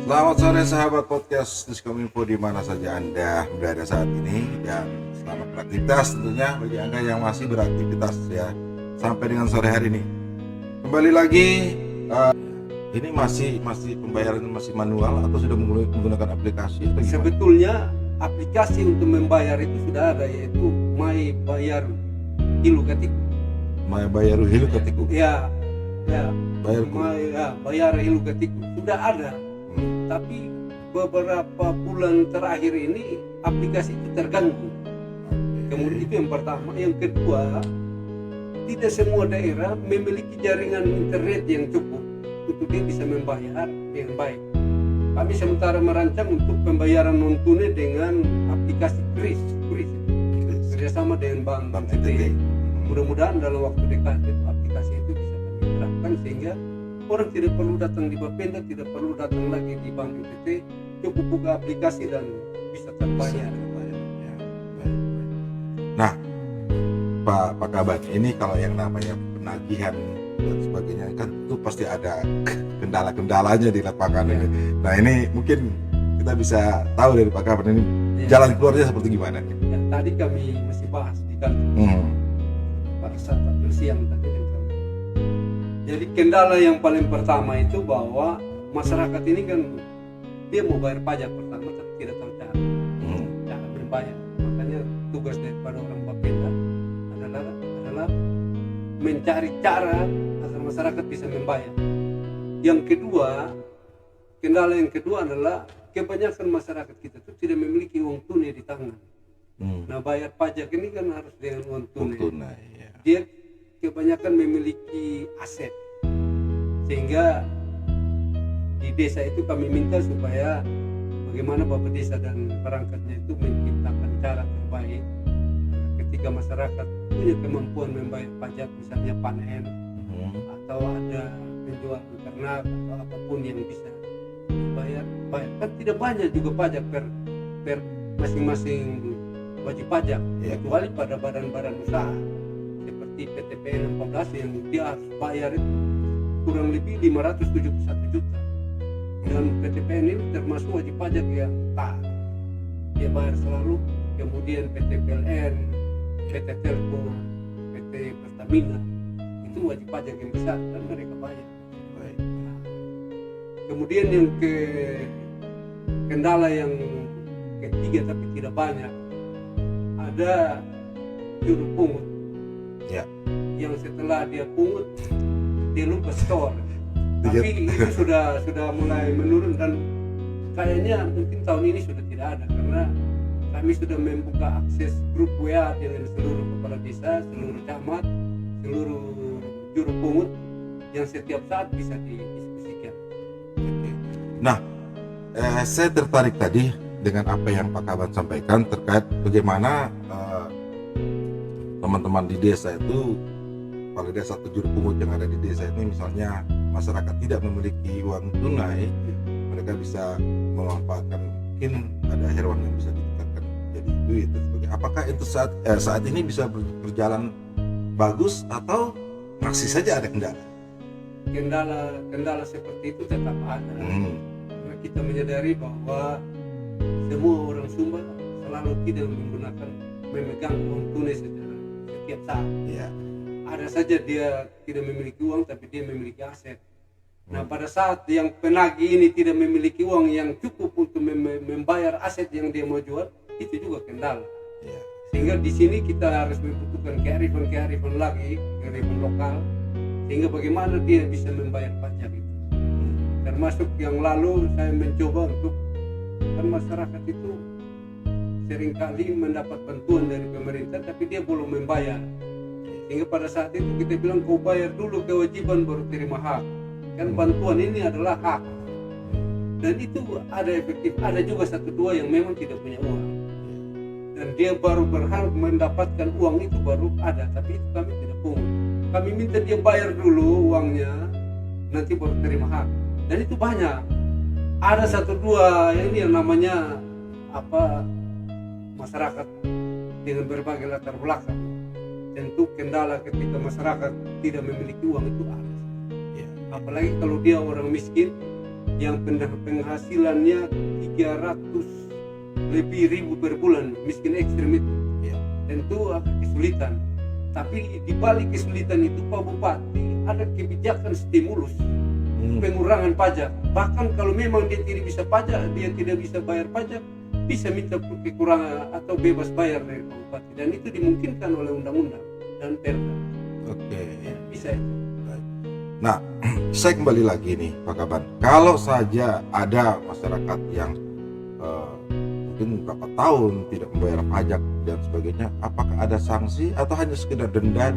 Selamat sore sahabat podcast Diskominfo di mana saja Anda berada saat ini, dan selamat beraktivitas tentunya bagi Anda yang masih beraktivitas ya sampai dengan sore hari ini. Kembali lagi, ini masih pembayaran masih manual atau sudah menggunakan aplikasi atau gimana? Sebetulnya aplikasi untuk membayar itu sudah ada, yaitu My Bayar Hilu Ketiku. My Bayar Hilu Ketiku. Ya, Bayarku. Bayar Hilu Ketiku sudah ada. Tapi beberapa bulan terakhir ini aplikasi itu terganggu. Kemudian itu yang pertama. Yang kedua, tidak semua daerah memiliki jaringan internet yang cukup untuk dia bisa membayar dengan baik. Kami sementara merancang untuk pembayaran non tunai dengan aplikasi Kris kerjasama dengan Bank NTT. Mudah-mudahan dalam waktu dekat itu aplikasi itu bisa kami terapkan sehingga orang tidak perlu datang di Bapenda, tidak perlu datang lagi di Bank NTT, cukup buka aplikasi dan bisa terbayar. Nah, Pak Kaban, ini kalau yang namanya penagihan dan sebagainya kan itu pasti ada kendala-kendalanya di lapangan ini. Nah, ini mungkin kita bisa tahu dari Pak Kaban ini jalan keluarnya seperti gimana? Ya, tadi kami masih bahas di kantor pada saat siang tadi. Jadi kendala yang paling pertama itu bahwa masyarakat ini kan dia mau bayar pajak pertama tapi tidak tahu cara berbayar. Makanya tugas daripada orang Bapenda adalah mencari cara agar masyarakat bisa membayar. Yang kedua, kendala yang kedua adalah kebanyakan masyarakat kita itu tidak memiliki uang tunai di tangan. Nah, bayar pajak ini kan harus dengan uang tunai. Ya. Dia kebanyakan memiliki aset, sehingga di desa itu kami minta supaya bagaimana Bapak Desa dan perangkatnya itu menciptakan cara terbaik ketika masyarakat punya kemampuan membayar pajak, misalnya panen atau ada menjual ternak atau apapun yang bisa dibayar. Kan tidak banyak juga pajak per masing-masing wajib pajak, kecuali pada badan-badan usaha seperti PTPN 14 yang dia harus bayar itu kurang lebih 571 juta, dan PTPN ini termasuk wajib pajak yang tak dia bayar selalu. Kemudian PT PLN, PT Telco, PT Pertamina itu wajib pajak yang besar dan mereka bayar. Nah, kemudian yang kendala yang ketiga tapi tidak banyak, ada juru pungut yang setelah dia pungut dia lupa store, tapi itu sudah mulai menurun dan kayaknya mungkin tahun ini sudah tidak ada, karena kami sudah membuka akses grup WA dengan seluruh kepala desa, seluruh camat, seluruh juru pungut yang setiap saat bisa didiskusikan. Nah, saya tertarik tadi dengan apa yang Pak Kaban sampaikan terkait bagaimana teman-teman di desa itu, pada desa atau juru pungut yang ada di desa ini, misalnya masyarakat tidak memiliki uang tunai, mereka bisa memanfaatkan, mungkin ada hewan yang bisa ditukarkan jadi duit dan sebagainya. Apakah itu saat ini bisa berjalan bagus atau masih saja ada kendala? Kendala seperti itu tetap ada. Karena kita menyadari bahwa semua orang Sumba selalu tidak memegang uang tunai setiap saat. Ada saja dia tidak memiliki uang tapi dia memiliki aset. Nah, pada saat yang penagih ini tidak memiliki uang yang cukup untuk membayar aset yang dia mau jual, itu juga kendala. Sehingga di sini kita harus membutuhkan kearifan lagi, kearifan lokal, sehingga bagaimana dia bisa membayar pajak itu. Termasuk yang lalu saya mencoba untuk, kan masyarakat itu seringkali mendapat bantuan dari pemerintah tapi dia belum membayar. Sehingga pada saat itu kita bilang kau bayar dulu kewajiban baru terima hak. Kan bantuan ini adalah hak. Dan itu ada efektif. Ada juga 1-2 yang memang tidak punya uang, dan dia baru berhak mendapatkan uang itu baru ada, tapi itu kami tidak pungut. Kami minta dia bayar dulu uangnya, nanti baru terima hak. Dan itu banyak. Ada 1-2 ini yang namanya masyarakat dengan berbagai latar belakang. Tentu kendala ketika masyarakat tidak memiliki uang itu ada. Apalagi kalau dia orang miskin, yang penghasilannya 300 lebih ribu per bulan, miskin ekstrim itu, tentu akan kesulitan. Tapi di balik kesulitan itu Pak Bupati ada kebijakan stimulus pengurangan pajak. Bahkan kalau memang dia tidak bisa pajak, dia tidak bisa bayar pajak, bisa minta kekurangan atau bebas bayar dari Pak Bupati, dan itu dimungkinkan oleh undang-undang dan perda. Oke. Bisa itu. Nah, saya kembali lagi nih Pak Kaban. Kalau saja ada masyarakat yang mungkin berapa tahun tidak membayar pajak dan sebagainya, apakah ada sanksi atau hanya sekedar denda?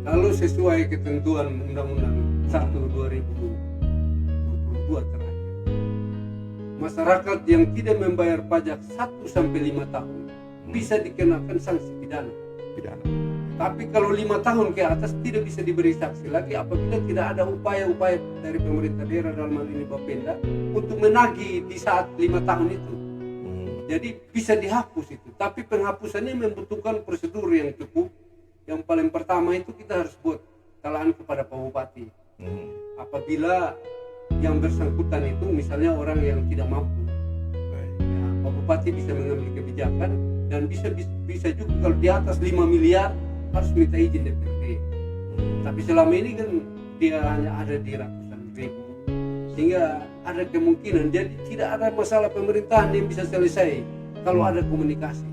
Kalau sesuai ketentuan Undang-Undang 1/2022 terakhir, masyarakat yang tidak membayar pajak 1-5 tahun bisa dikenakan sanksi pidana. Tapi kalau 5 tahun ke atas tidak bisa diberi sanksi lagi apabila tidak ada upaya-upaya dari pemerintah daerah, dalam hal ini Bapenda, untuk menagih di saat 5 tahun itu. Jadi bisa dihapus itu. Tapi penghapusannya membutuhkan prosedur yang cukup. Yang paling pertama itu kita harus buat kesalahan kepada Pak Bupati. Apabila yang bersangkutan itu misalnya orang yang tidak mampu, ya, Pak Bupati bisa mengambil kebijakan, dan bisa juga kalau di atas 5 miliar harus minta izin DPRD. Tapi selama ini kan dia hanya ada di ratusan ribu, sehingga ada kemungkinan jadi tidak ada masalah pemerintahan yang bisa selesai kalau ada komunikasi.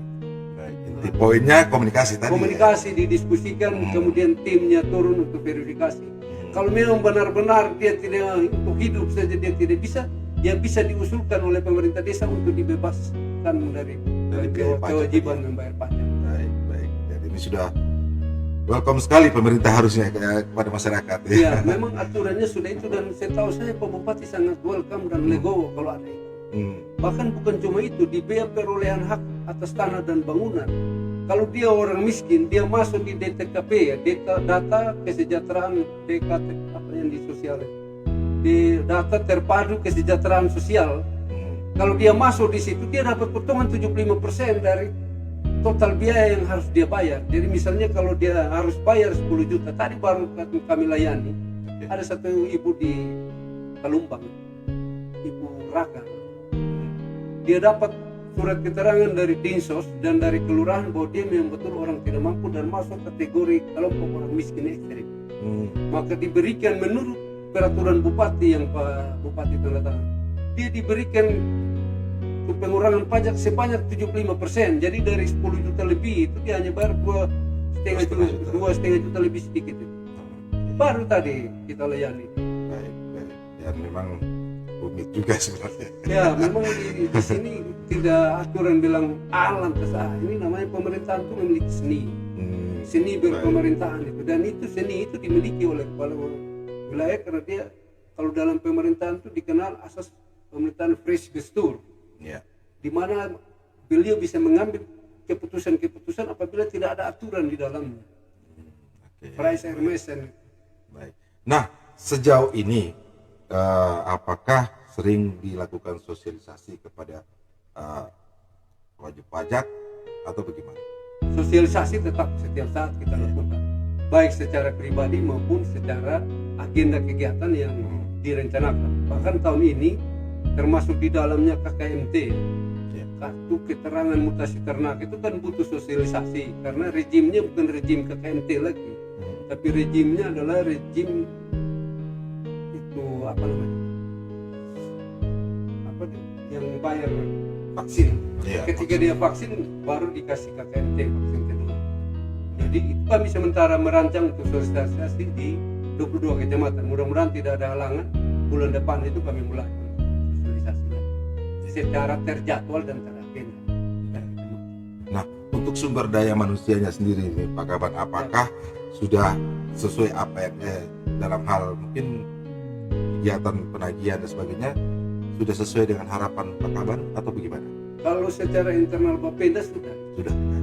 Inti poinnya komunikasi tadi. Komunikasi didiskusikan, kemudian timnya turun untuk verifikasi. Kalau memang benar-benar dia tidak untuk hidup saja dia tidak bisa, ya bisa diusulkan oleh pemerintah desa untuk dibebaskan dari kewajiban membayar pajak. Baik. Jadi ini sudah welcome sekali pemerintah harusnya kepada masyarakat. Ya, memang aturannya sudah itu, dan setahu saya Pak Bupati sangat welcome dan legowo kalau ada itu. Bahkan bukan cuma itu, di bea perolehan hak atas tanah dan bangunan, kalau dia orang miskin, dia masuk di DTKP, ya, data kesejahteraan DKT, apa yang di sosial, di data terpadu kesejahteraan sosial. Kalau dia masuk di situ, dia dapat potongan 75% dari total biaya yang harus dia bayar. Jadi misalnya kalau dia harus bayar 10 juta, tadi baru kami layani, ada satu ibu di Kalumbang, Ibu Raka, dia dapat surat keterangan dari Dinsos dan dari kelurahan bahwa dia memang betul orang tidak mampu dan masuk kategori kelompok orang miskin ekstrim. Maka diberikan menurut peraturan bupati yang Pak Bupati tanda tangan, dia diberikan untuk pengurangan pajak sebanyak 75%. Jadi dari 10 juta lebih itu dia hanya bayar 2,5 juta lebih sedikit itu. Baru tadi kita layani. Baik. Ya memang rumit juga sebenarnya. Ya memang di sini tidak aturan bilang lantas ini namanya pemerintahan itu memiliki seni berpemerintahan itu, dan itu seni itu dimiliki oleh kepala wilayah karena dia kalau dalam pemerintahan itu dikenal asas pemerintahan fresh gestur, di mana beliau bisa mengambil keputusan apabila tidak ada aturan di dalamnya. Price Hermesen. Baik. Nah sejauh ini apakah sering dilakukan sosialisasi kepada wajib pajak atau bagaimana? Sosialisasi tetap setiap saat kita lakukan, baik secara pribadi maupun secara agenda kegiatan yang direncanakan. Bahkan tahun ini termasuk di dalamnya KKMT, kartu keterangan mutasi ternak, itu kan butuh sosialisasi karena rejimnya bukan rejim KKMT lagi, tapi rejimnya adalah rejim itu yang bayar vaksin. Ketika dia vaksin baru dikasih KKMT vaksin kedua. Jadi itu kami sementara merancang untuk sosialisasi di 22 kecamatan. Mudah-mudahan tidak ada halangan, bulan depan itu kami mulai sosialisasinya secara terjadwal dan teragenda. Nah untuk sumber daya manusianya sendiri nih Pak Kaban, apakah sudah sesuai apa yang dalam hal mungkin kegiatan penagihan dan sebagainya sudah sesuai dengan harapan Pak Kaban atau bagaimana? Kalau secara internal Bapenda sudah.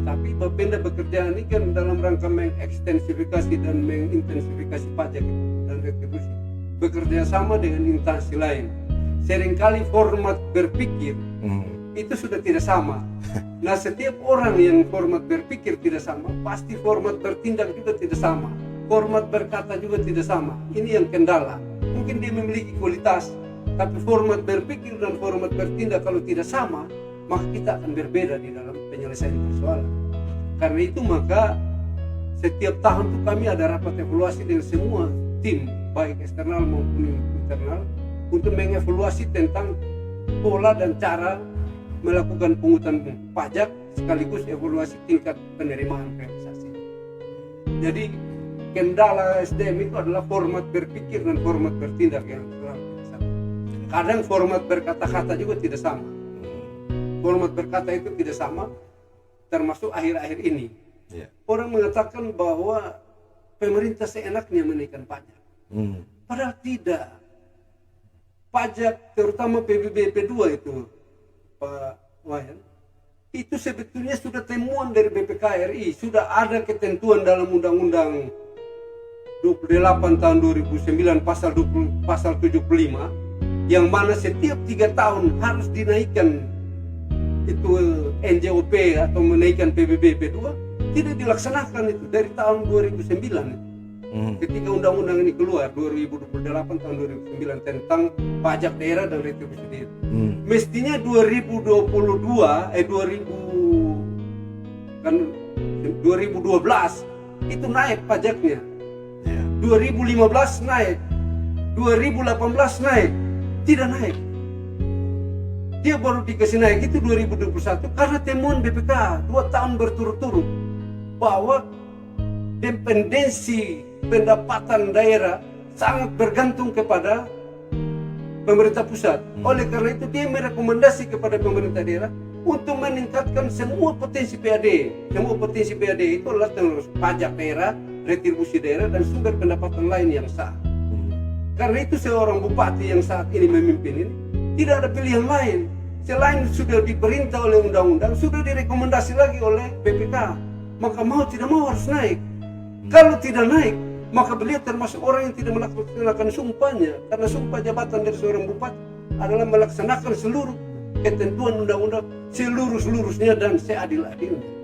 Tapi Bapenda bekerja ini kan dalam rangka mengekstensifikasi dan mengintensifikasi pajak dan retribusi, bekerja sama dengan instansi lain. Seringkali format berpikir itu sudah tidak sama. Nah setiap orang yang format berpikir tidak sama, pasti format bertindak juga tidak sama, format berkata juga tidak sama. Ini yang kendala. Mungkin dia memiliki kualitas, Tapi format berpikir dan format bertindak kalau tidak sama, maka kita akan berbeda di dalam penyelesaian persoalan. Karena itu maka setiap tahun tuh kami ada rapat evaluasi dengan semua tim, baik eksternal maupun internal, untuk mengevaluasi tentang pola dan cara melakukan pungutan pajak sekaligus evaluasi tingkat penerimaan realisasi. Jadi kendala SDM itu adalah format berpikir dan format bertindak yang selalu tidak sama. Kadang format berkata-kata juga tidak sama. Format berkata itu tidak sama, termasuk akhir-akhir ini. Orang mengatakan bahwa pemerintah seenaknya menaikkan pajak. Padahal tidak. Pajak terutama PBB P2 itu, Pak Wayan, itu sebetulnya sudah temuan dari BPK RI. Sudah ada ketentuan dalam Undang-Undang 28 tahun 2009 pasal 75 yang mana setiap 3 tahun harus dinaikkan itu NJOP atau menaikkan PBB P2. Tidak dilaksanakan itu dari tahun 2009 ketika undang-undang ini keluar 2028 tahun 2009 tentang pajak daerah dan retribusi daerah. Mestinya 2012 itu naik pajaknya. 2015 naik, 2018 naik, tidak naik. Dia baru dikasih naik itu 2021 karena temuan BPK 2 tahun berturut-turut bahwa dependensi pendapatan daerah sangat bergantung kepada pemerintah pusat. Oleh karena itu dia merekomendasi kepada pemerintah daerah untuk meningkatkan semua potensi PAD. Semua potensi PAD itu adalah terus pajak daerah, retribusi daerah, dan sumber pendapatan lain yang sah. Karena itu seorang bupati yang saat ini memimpin ini tidak ada pilihan lain selain sudah diperintah oleh undang-undang, sudah direkomendasi lagi oleh BPK, maka mau tidak mau harus naik. Kalau tidak naik, maka beliau termasuk orang yang tidak melaksanakan sumpahnya, karena sumpah jabatan dari seorang bupati adalah melaksanakan seluruh ketentuan undang-undang seluruh-seluruhnya dan seadil-adilnya.